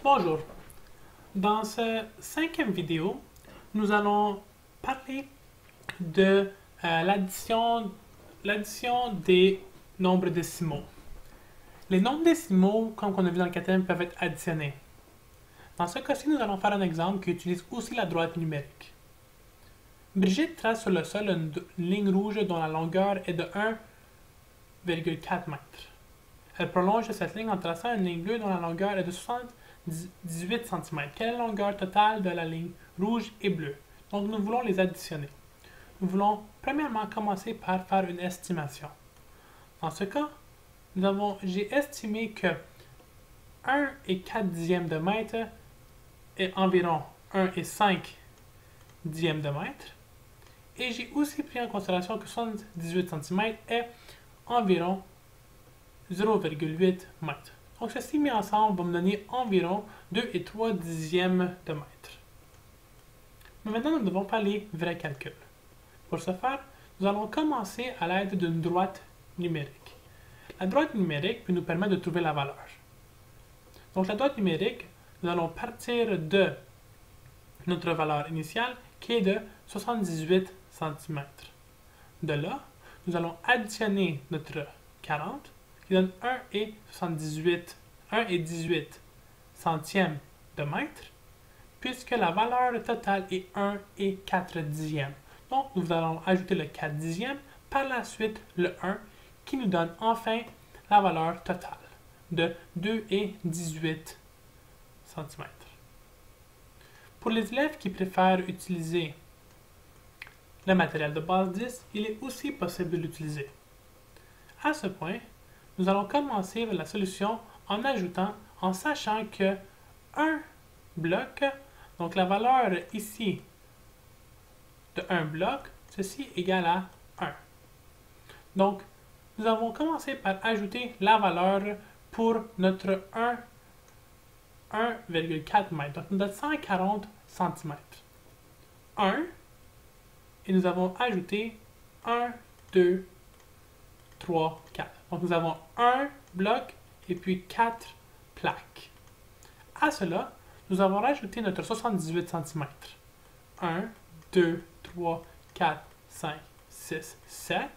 Bonjour. Dans cette cinquième vidéo, nous allons parler de l'addition des nombres décimaux. Les nombres décimaux, comme on a vu dans le quatrième, peuvent être additionnés. Dans ce cas-ci, nous allons faire un exemple qui utilise aussi la droite numérique. Brigitte trace sur le sol une ligne rouge dont la longueur est de 1,4 m. Elle prolonge cette ligne en traçant une ligne bleue dont la longueur est de 78 cm. Quelle est la longueur totale de la ligne rouge et bleue? Donc nous voulons les additionner. Nous voulons premièrement commencer par faire une estimation. Dans ce cas, j'ai estimé que 1 et 4 dixièmes de mètre est environ 1 et 5 dixièmes de mètre. Et j'ai aussi pris en considération que 78 cm est environ 0,8 m. Donc ceci mis ensemble va me donner environ 2 et 3 dixièmes de mètre. Mais maintenant, nous devons faire les vrais calculs. Pour ce faire, nous allons commencer à l'aide d'une droite numérique. La droite numérique peut nous permettre de trouver la valeur. Donc la droite numérique, nous allons partir de notre valeur initiale qui est de 78 cm. De là, nous allons additionner notre 40 qui donne 1 et 18 centièmes de mètre, puisque la valeur totale est 1 et 4 dixièmes. Donc, nous allons ajouter le 4 dixièmes, par la suite le 1, qui nous donne enfin la valeur totale de 2 et 18 cm. Pour les élèves qui préfèrent utiliser le matériel de base 10, il est aussi possible de l'utiliser. À ce point, nous allons commencer la solution en sachant que un bloc, donc la valeur ici de un bloc, ceci est égal à 1. Donc, nous avons commencé par ajouter la valeur pour notre 1,4 m. Donc, nous donne 140 cm. 1, et nous avons ajouté 1, 2, 3, 4. Donc, nous avons un bloc et puis 4 plaques. À cela, nous avons rajouté notre 78 cm. 1, 2, 3, 4, 5, 6, 7.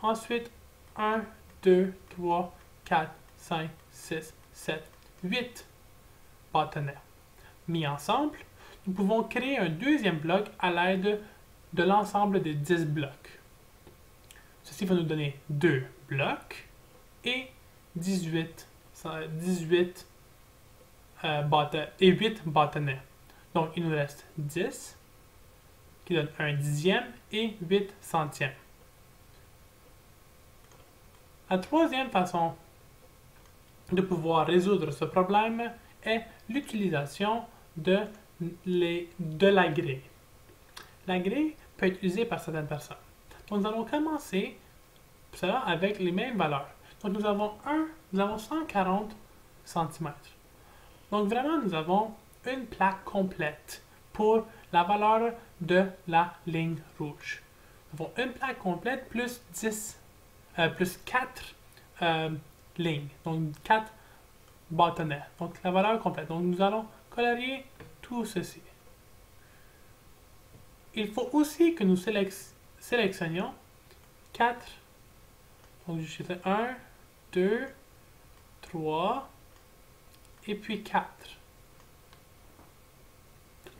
Ensuite, 1, 2, 3, 4, 5, 6, 7, 8 bâtonnets. Mis ensemble, nous pouvons créer un deuxième bloc à l'aide de l'ensemble des 10 blocs. Ceci va nous donner 2 blocs et 8 bâtonnets. Donc, il nous reste 10, qui donne 1 dixième et 8 centièmes. La troisième façon de pouvoir résoudre ce problème est l'utilisation de la grille. La grille peut être usée par certaines personnes. Donc, nous allons commencer cela avec les mêmes valeurs. Donc, nous avons 140 cm. Donc, vraiment, nous avons une plaque complète pour la valeur de la ligne rouge. Nous avons une plaque complète plus 4 lignes. Donc, 4 bâtonnets. Donc, la valeur complète. Donc, nous allons colorier tout ceci. Il faut aussi que nous sélectionnions 4. Donc, je fais 1, 2, 3, et puis 4.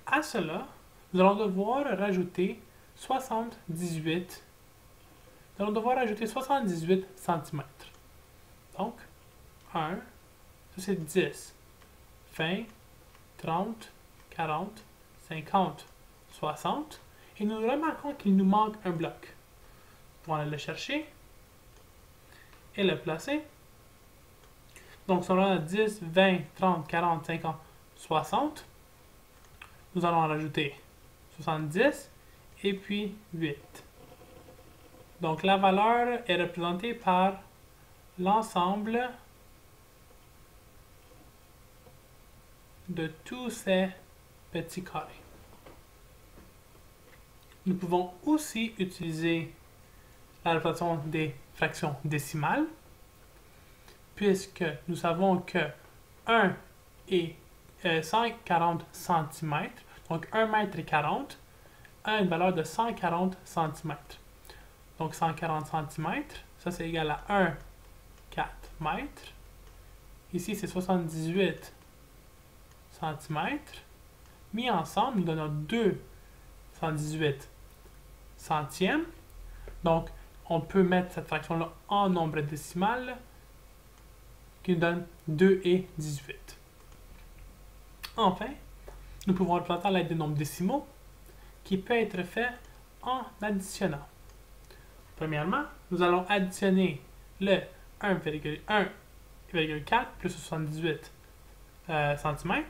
À cela, nous allons devoir rajouter 78. Nous allons devoir rajouter 78 cm. Donc, 1, ça c'est 10, 20, 30, 40, 50, 60. Et nous remarquons qu'il nous manque un bloc. On va aller le chercher et le placer. Donc, si on a 10, 20, 30, 40, 50, 60, nous allons en rajouter 70 et puis 8. Donc, la valeur est représentée par l'ensemble de tous ces petits carrés. Nous pouvons aussi utiliser la représentation des fractions décimales, puisque nous savons que 1 et 140 cm. Donc 1 mètre et 40 a une valeur de 140 cm. Donc 140 cm, ça c'est égal à 1, 4 mètres. Ici c'est 78 cm. Mis ensemble, nous donnons 2 118 centièmes. Donc, on peut mettre cette fraction-là en nombre décimal qui nous donne 2 et 18. Enfin, nous pouvons représenter à l'aide des nombres décimaux qui peut être fait en additionnant. Premièrement, nous allons additionner le 1,4 plus 78 cm.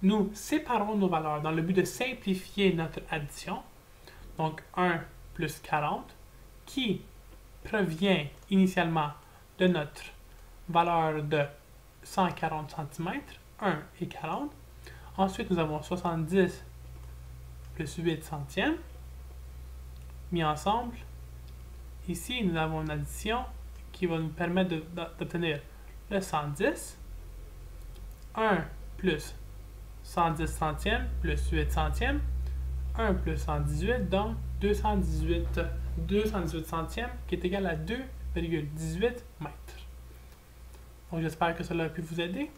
Nous séparons nos valeurs dans le but de simplifier notre addition. Donc 1 plus 40, qui provient initialement de notre valeur de 140 cm, 1 et 40. Ensuite, nous avons 70 plus 8 centièmes, mis ensemble. Ici, nous avons une addition qui va nous permettre d'obtenir le 110, 1 plus 110 centièmes plus 8 centièmes, 1 plus 118, donc 218 centièmes, qui est égal à 2,18 mètres. Donc j'espère que cela a pu vous aider.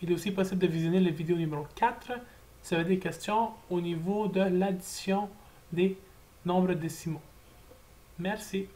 Il est aussi possible de visionner la vidéo numéro 4 si vous avez des questions au niveau de l'addition des nombres décimaux. Merci.